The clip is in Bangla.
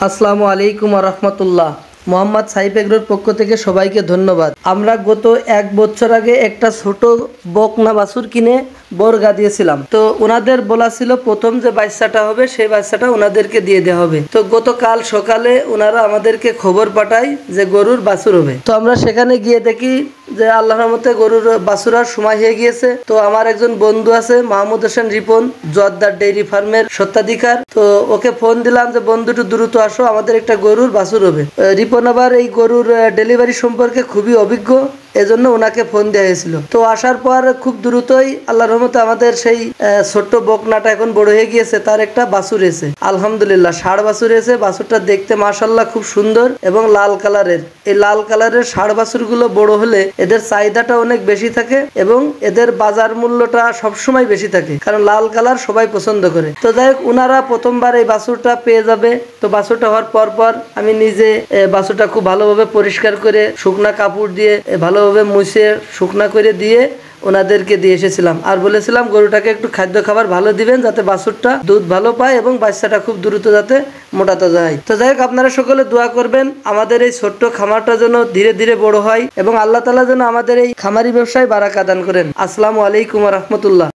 আসসালামু আলাইকুম রহমতুল্লাহ। মোহাম্মদ সাইফ এগ্রোর পক্ষ থেকে সবাইকে ধন্যবাদ। আমরা গত 1 বছর আগে একটা ছোট বকনা বাছুর কিনে বর্গা দিয়েছিলাম। তো ওনাদের বলা ছিল প্রথম যে বাচ্চাটা হবে সেই বাচ্চাটা ওনাদেরকে দিয়ে দেওয়া হবে। তো গতকাল সকালে ওনারা আমাদেরকে খবর পাঠায় যে গরুর বাছুর হবে। তো আমরা সেখানে গিয়ে দেখি যে আল্লাহর রহমতে গরুর বাছুরার সময় হয়ে গিয়েছে। তো আমার একজন বন্ধু আছে মাহমুদ হোসেন রিপন, জোয়ারদার ডেইরি ফার্মের স্বত্বাধিকার। তো ওকে ফোন দিলাম যে বন্ধু একটু দ্রুত আসো, আমাদের একটা গরুর বাছুর হবে। রিপন আবার এই গরুর ডেলিভারি সম্পর্কে খুবই অভিজ্ঞ, এজন্য ওনাকে ফোন দেওয়া হয়েছিল। তো আসার পর খুব দ্রুতই আল্লাহর রহমতে আমাদের সেই ছোট্ট বকনাটা এখন বড় হয়ে গিয়েছে, তার একটা বাছুর এসে আলহামদুলিল্লাহ ষাঁড় বাছুর এসে। বাছুরটা দেখতে মাশাআল্লাহ খুব সুন্দর এবং লাল কালারের। এই লাল কালারের ষাঁড় বাছুরগুলো বড় হলে এদের চাহিদাটা অনেক বেশি থাকে এবং এদের বাজার মূল্যটা সবসময় বেশি থাকে, কারণ লাল কালার সবাই পছন্দ করে। তো যাই হোক, উনারা প্রথমবার এই বাছুরটা পেয়ে যাবে। তো বাছুরটা হওয়ার পর আমি নিজে বাছুরটা খুব ভালোভাবে পরিষ্কার করে শুকনা কাপড় দিয়ে ভালোভাবে মুছে শুকনা করে দিয়ে ওনাদেরকে দিয়ে এসেছিলাম, আর বলেছিলাম গরুটাকে একটু খাদ্য খাবার ভালো দিবেন যাতে বাছুরটা দুধ ভালো পায় এবং বাচ্চাটা খুব দ্রুত যাতে মোটাতে যায়। তো যাই হোক, আপনারা সকলে দোয়া করবেন আমাদের এই ছোট্ট খামারটা যেন ধীরে ধীরে বড় হয় এবং আল্লাহ তাআলা যেন আমাদের এই খামারি ব্যবসায় বারাকা দান করেন। আসসালামু আলাইকুম ওয়া রাহমাতুল্লাহ।